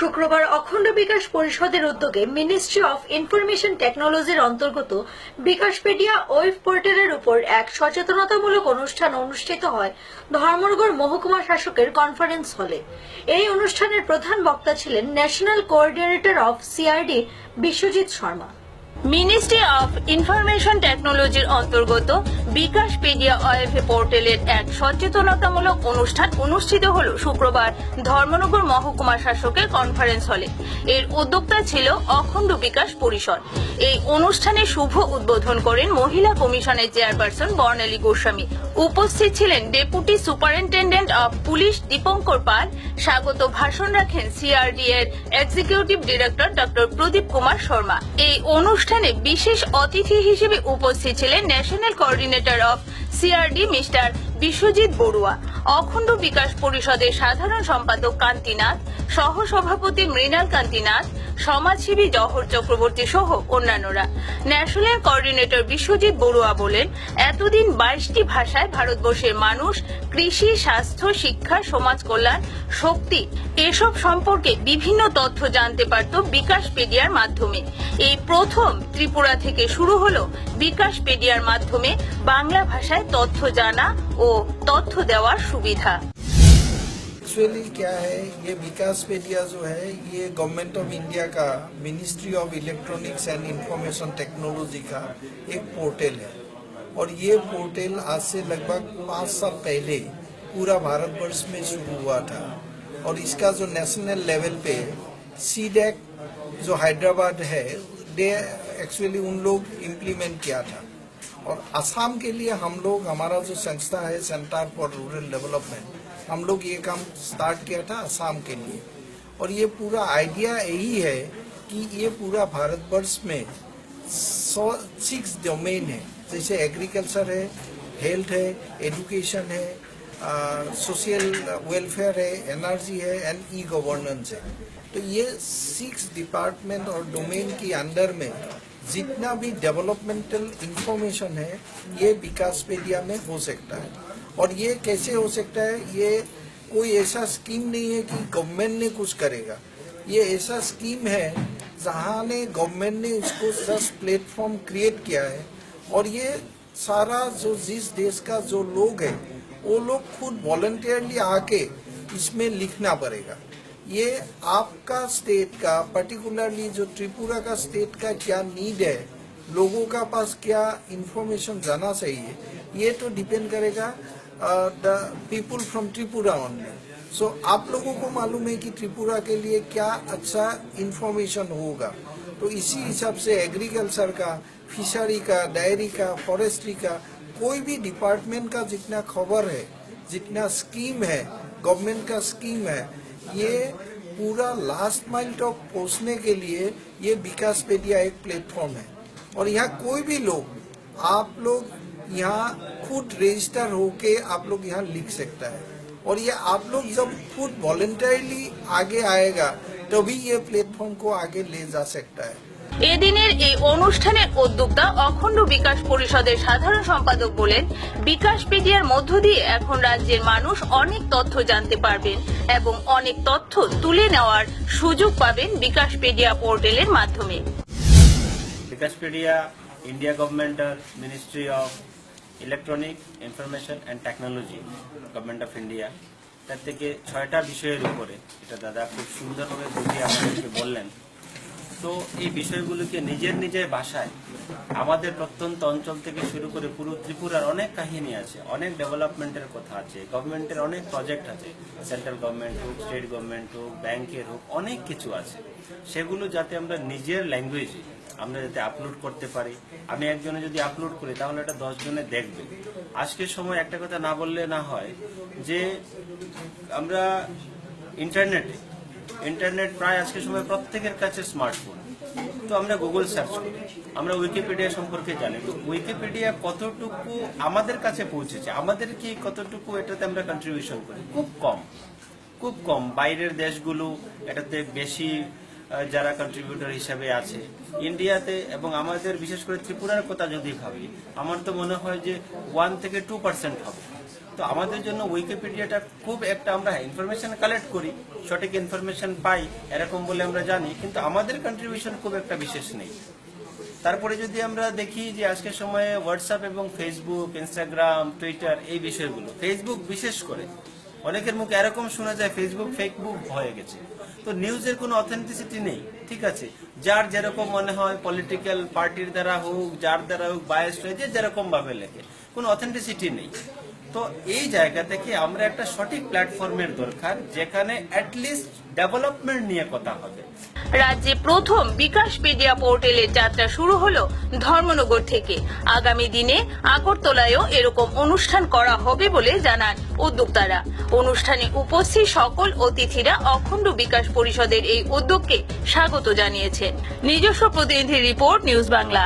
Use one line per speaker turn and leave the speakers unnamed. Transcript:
শুক্রবার অখণ্ড বিকাশ পরিষদের উদ্যোগে মিনিস্ট্রি অফ ইনফরমেশন টেকনোলজির অন্তর্গত বিকাশপিডিয়া ওয়েব পোর্টালের উপর এক সচেতনতামূলক অনুষ্ঠান অনুষ্ঠিত হয় ধর্মনগর মহকুমা শাসকের কনফারেন্স হলে। এই অনুষ্ঠানের প্রধান বক্তা ছিলেন national coordinator of CRD Biswajit Sharma. Ministry of information টেকনোলজির অন্তর্গত বিকাশপিডিয়া ওয়েব পোর্টালের এক সচেতনতামূলক অনুষ্ঠান অনুষ্ঠিত হল শুক্রবার ধর্মনগর মহকুমা শাসকের কনফারেন্স হলে। এর উদ্যোক্তা ছিল অখণ্ড বিকাশ পরিষদ। এই অনুষ্ঠানে শুভ উদ্বোধন করেন মহিলা কমিশনের চেয়ারপারসন বর্ণালী গোস্বামী। উপস্থিত ছিলেন deputy superintendent of police Dipankar Pal. স্বাগত ভাষণ রাখেন সিআরডি এর executive director doctor Pradip Kumar Sharma. এই অনুষ্ঠানে বিশেষ অতিথি হিসেবে উপস্থিত ছিলেন national coordinator of CRD mister Biswajit Barua, অখণ্ড বিকাশ পরিষদের সাধারণ সম্পাদক কান্তিনাথ, সহসভাপতি মৃণাল কান্তিনাথ, সমাজসেবী জহর চক্রবর্তী সহ অন্যান্যরা। ন্যাশনাল কোঅর্ডিনেটর বিশ্বজিৎ বড়ুয়া বলেন, এতদিন 22টি ভাষায় ভারতবর্ষের মানুষ কৃষি, স্বাস্থ্য, শিক্ষা, সমাজ কল্যাণ, শক্তি এসব সম্পর্কে বিভিন্ন তথ্য জানতে পারত বিকাশপিডিয়ার মাধ্যমে। এই প্রথম ত্রিপুরা থেকে শুরু হলো বিকাশপিডিয়ার মাধ্যমে বাংলা ভাষায় তথ্য জানা ও তথ্য দেওয়ার সুবিধা।
एक्चुअली क्या है, ये विकासपेडिया जो है ये गवर्नमेंट ऑफ इंडिया का ministry of electronics and information technology का एक पोर्टल है। और ये पोर्टल आज से लगभग 5 साल पहले पूरा भारतवर्ष में शुरू हुआ था। और इसका जो नेशनल लेवल पे सीडेक जो हैदराबाद है, दे एक्चुअली उन लोग इम्प्लीमेंट किया था। और असम के लिए हम लोग, हमारा जो संस्था है सेंटर फॉर रूरल डेवलपमेंट, हम लोग ये काम स्टार्ट किया था असम के लिए। और ये पूरा आइडिया यही है कि ये पूरा भारतवर्ष में 6 डोमेन है, जैसे एग्रीकल्चर है, हेल्थ है, एजुकेशन है, सोशल वेलफेयर है, एनर्जी है एंड ई गवर्नेंस है। तो ये 6 डिपार्टमेंट और डोमेन के अंडर में जितना भी डेवलपमेंटल इंफॉर्मेशन है ये विकासपेडिया में हो सकता है। और ये कैसे हो सकता है, ये कोई ऐसा स्कीम नहीं है कि गवर्नमेंट ने कुछ करेगा। ये ऐसा स्कीम है जहाँ ने गवर्नमेंट ने उसको जस्ट प्लेटफॉर्म क्रिएट किया है। और ये सारा जो जिस देश का जो लोग है वो लोग खुद वॉलंटियरली आके इसमें लिखना पड़ेगा। ये आपका स्टेट का, पर्टिकुलरली जो त्रिपुरा का स्टेट का क्या नीड है, लोगों का पास क्या इंफॉर्मेशन जाना चाहिए, ये तो डिपेंड करेगा the people from Tripura only. So आप लोगों को मालूम है कि त्रिपुरा के लिए क्या अच्छा इंफॉर्मेशन होगा। तो इसी हिसाब से एग्रीकल्चर का, फिशरी का, डायरी का, फॉरेस्ट्री का, कोई भी डिपार्टमेंट का जितना खबर है, जितना स्कीम है, गवर्नमेंट का स्कीम है, ये पूरा लास्ट माइल तक पहुंचने के लिए ये विकासपेडिया एक प्लेटफॉर्म है। और यहाँ कोई भी लोग, आप लोग यहाँ खुद रजिस्टर होके आप लोग यहाँ लिख सकता है। और ये आप लोग जब खुद वॉलंटियरली आगे आएगा तभी ये प्लेटफॉर्म को आगे ले जा सकता है।
এদিনের এই অনুষ্ঠানের উদ্যোক্তা অখণ্ড বিকাশ পরিষদের সাধারণ সম্পাদক বলেন, বিকাশপিডিয়ার মধ্য দিয়ে এখন রাজ্যের মানুষ অনেক তথ্য জানতে পারবেন এবং অনেক তথ্য তুলে নেওয়ার সুযোগ পাবেন বিকাশপিডিয়া পোর্টালের মাধ্যমে।
বিকাশপিডিয়া ইন্ডিয়া গভর্নমেন্টের ministry of electronic information and technology, government of India, তার থেকে 6টা বিষয়ের উপরে, এটা দাদা খুব সুন্দরভাবে বুঝিয়ে আমাদেরকে বললেন। তো এই বিষয়গুলোকে নিজের নিজের ভাষায় আমাদের প্রত্যন্ত অঞ্চল থেকে শুরু করে পুরো ত্রিপুরার অনেক কাহিনী আছে, অনেক ডেভেলপমেন্টের কথা আছে, গভর্নমেন্টের অনেক প্রজেক্ট আছে, সেন্ট্রাল গভর্নমেন্ট হোক, স্টেট গভর্নমেন্ট হোক, ব্যাংকের হোক, অনেক কিছু আছে। সেগুলো যাতে আমরা নিজের ল্যাঙ্গুয়েজে আমরা যাতে আপলোড করতে পারি। আমি একজনে যদি আপলোড করি তাহলে এটা 10 জনে দেখবে। আজকের সময় একটা কথা না বললে না হয় যে আমরা ইন্টারনেট প্রায় আজকের সময় প্রত্যেকের কাছে স্মার্টফোন। তো আমরা গুগল সার্চ করি, আমরা উইকিপিডিয়া সম্পর্কে জানি। তো উইকিপিডিয়া কতটুকু আমাদের কাছে পৌঁছেছে, আমাদের কি কতটুকু এটাতে আমরা কন্ট্রিবিউশন করি, খুব কম। বাইরের দেশগুলো এটাতে বেশি যারা কন্ট্রিবিউটর হিসেবে আছে ইন্ডিয়াতে। এবং আমাদের বিশেষ করে ত্রিপুরার কথা যদি ভাবি, আমার তো মনে হয় যে 1 থেকে 2% হবে। তো তো আমাদের জন্য উইকিপিডিয়াটা খুব একটা আমরা ইনফরমেশন কালেক্ট করি, সঠিক ইনফরমেশন পাই এরকম বলে আমরা জানি, কিন্তু আমাদের কন্ট্রিবিউশন খুব একটা বিশেষ নেই। তারপরে যদি আমরা দেখি যে আজকের সময়ে হোয়াটসঅ্যাপ এবং ফেসবুক, ইনস্টাগ্রাম, টুইটার এই বিষয়গুলো, ফেসবুক বিশেষ করে অনেকের মুখে এরকম শোনা যায় ফেসবুক ফেকবুক হয়ে গেছে। তো নিউজের কোনো অথেন্টিসিটি নেই, ঠিক আছে, যার যেরকম মনে হয় পলিটিক্যাল পার্টির দ্বারা হোক, যার দ্বারা হোক বায়াস হয়ে যে যেরকম ভাবে লেখে, কোনো অথেন্টিসিটি নেই। তো এই জায়গা থেকে আমরা একটা সঠিক প্ল্যাটফর্মের দরকার যেখানে অ্যাটলিস্ট ডেভেলপমেন্ট নিয়ে কথা হবে।
রাজ্যে প্রথম বিকাশপিডিয়া পোর্টালের যাত্রা শুরু হলো ধর্মনগর থেকে। আগামী দিনে আগরতলায়ও এরকম অনুষ্ঠান করা হবে বলে জানান উদ্যোক্তারা। অনুষ্ঠানে উপস্থিত সকল অতিথিরা অখণ্ড বিকাশ পরিষদের এই উদ্যোগকে স্বাগত জানিয়েছেন। নিজস্ব প্রতিনিধি রিপোর্ট, নিউজ বাংলা।